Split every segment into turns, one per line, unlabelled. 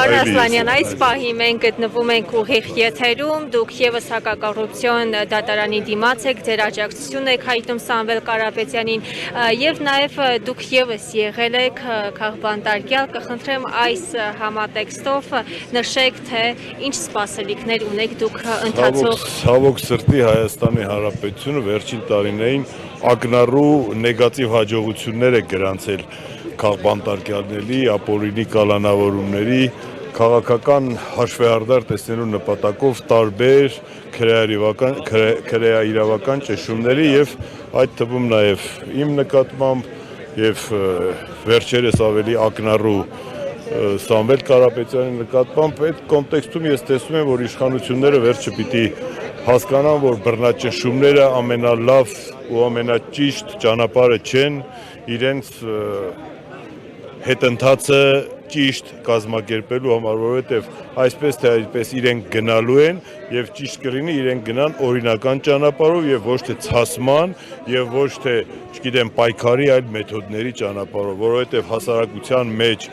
Պարոն Ասլանյան, այս պահի մենք գտնվում ենք ուղիղ եթերում, դուք ևս հակակոռուպցիոն դատարանի դիմաց եք, ձեր աջակցություն եք հայտնում Սամվել Կարապետյանին եւ նաեւ դուք ևս եղել եք քաղբանտարկյալ, կխնդրեմ այս համատեքստով նշեք, թե ինչ սպասելիքներ ունեք դուք ընթացող
Ցավոք սրտի Հայաստանի Հանրապետությունը վերջին տարիներին ակնառու նեգատիվ հաջողություններ է գրանցել քաղբանտարկյալների, ապօրինի կալանավորումների, քաղաքական հաշվեհարդար տեսնելու նպատակով տարբեր քրեաիրավական ճնշումների եւ այդ թվում նաեւ իմ նկատմամբ եւ վերջերս ավելի ակնառու Սամվել Կարապետյանի նկատմամբ այդ կոնտեքստում ես տեսնում եմ, որ իշխանությունները վերջը պիտի հասկանան, որ բռնաճնշումները ամենալավ ու ամենաճիշտ ճանապարհը չեն, իրենց հետընթացը ճիշտ կազմակերպելու համար, որովհետև այսպես թե այդպես իրենք գնալու են եւ ճիշտ կլինի իրենք գնան օրինական ճանապարհով եւ ոչ թե ցասման եւ ոչ թե, չգիտեմ, պայքարի այլ մեթոդների ճանապարհով, որովհետև հասարակության մեջ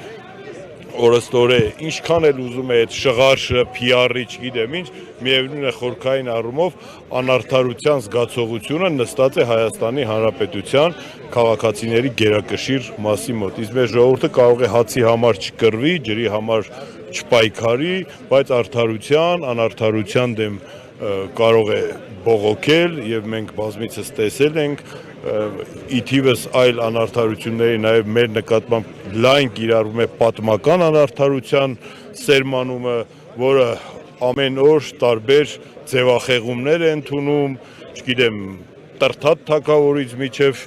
օրստորե ինչքան էլ ուզում է այդ շղարշը, PR-ի, չգիտեմ ինչ, միևնույն է խորքային առումով անարդարության զգացողությունը նստած է Հայաստանի Հանրապետության քաղաքացիների գերակշիռ մասի մոտ։ Իսկ մեր ժողովուրդը կարող է հացի համար չկռվի, ջրի համար չպայքարի, բայց արդարության, անարդարության դեմ կարող է բողոքել եւ մենք բազմիցս տեսել ենք ի թիվս այլ անարդարությունների նաեւ մեր նկատմամբ լայն կիրառվում է պատմական անարդարության սերմանումը, որը ամեն օր տարբեր ձևախեղումներ է ընդունում, չգիտեմ, Տրթատ թագավորից միջև,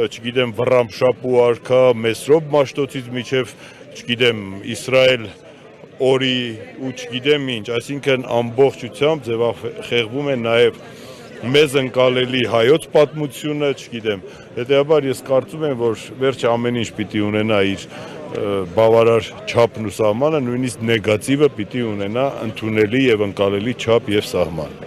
չգիտեմ, Վռամշապու արքա, Մեսրոպ Մաշտոցից միջև, չգիտեմ, Իսրայել օրի ու չգիտեմ ինչ, այսինքն ամբողջությամբ ձևախեղվում է նաեւ մեզ ընկալելի հայոց պատմությունը, չգիտեմ, հետեւաբար ես կարծում եմ, որ վերջը ամեն ինչ պիտի ունենա իր բավարար չափն ու սահմանը, նույնիսկ նեգատիվը պիտի ունենա ընդունելի եւ ընկալելի չափ եւ սահման։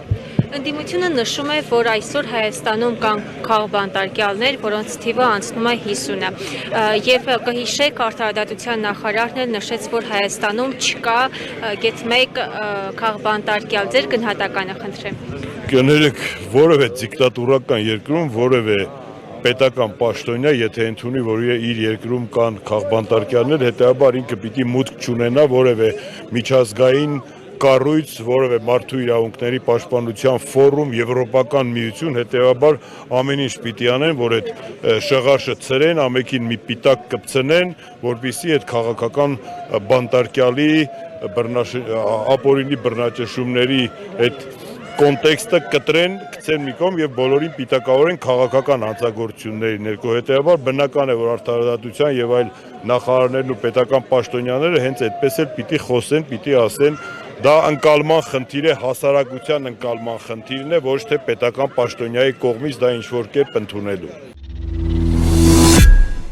Ընդդիմությունը նշում է, որ այսօր Հայաստանում կան քաղբանտարկյալներ, որոնց թիվը անցնում է 50-ը։ Եվ կհիշեք, արդարադատության նախարարն էլ նշեց, որ Հայաստանում չկա գեթ մեկ քաղբանտարկյալ, ձեր գնահատականը խնդրեմ։
Կներեք, որևէ դիկտատուրական երկրում որևէ պետական պաշտոնյա, եթե ընդունի, որ իր երկրում կան քաղբանտարկյալներ, հետեւաբար ինքը պիտի մուտք չունենա որևէ միջազգային կառույց, որևէ մարդու իրավունքների պաշտպանության ֆորում, Եվրոպական միություն, հետեւաբար ամեն ինչ պիտի անեն, որ այդ շղարշը ցրեն, ամենքին մի պիտակ կպցնեն, որպեսզի այդ քաղաքական բանտարկյալի ապօրինի բռնաճնշումների այդ կոնտեքստը կտրեն, գցեն մի կողմ եւ բոլորին պիտակավորեն քաղաքական հանցագործությունների ներքո։ Հետեւաբար բնական է, որ արդարադատության եւ այլ նախարարներն ու պետական պաշտոնյաները հենց այդպես էլ պիտի խոսեն, պիտի ասեն, դա ընկալման խնդիր է, հասարակության ընկալման խնդիրն է, ոչ թե պետական պաշտոնյայի կողմից դա ինչ որ կերպ ընդունելու։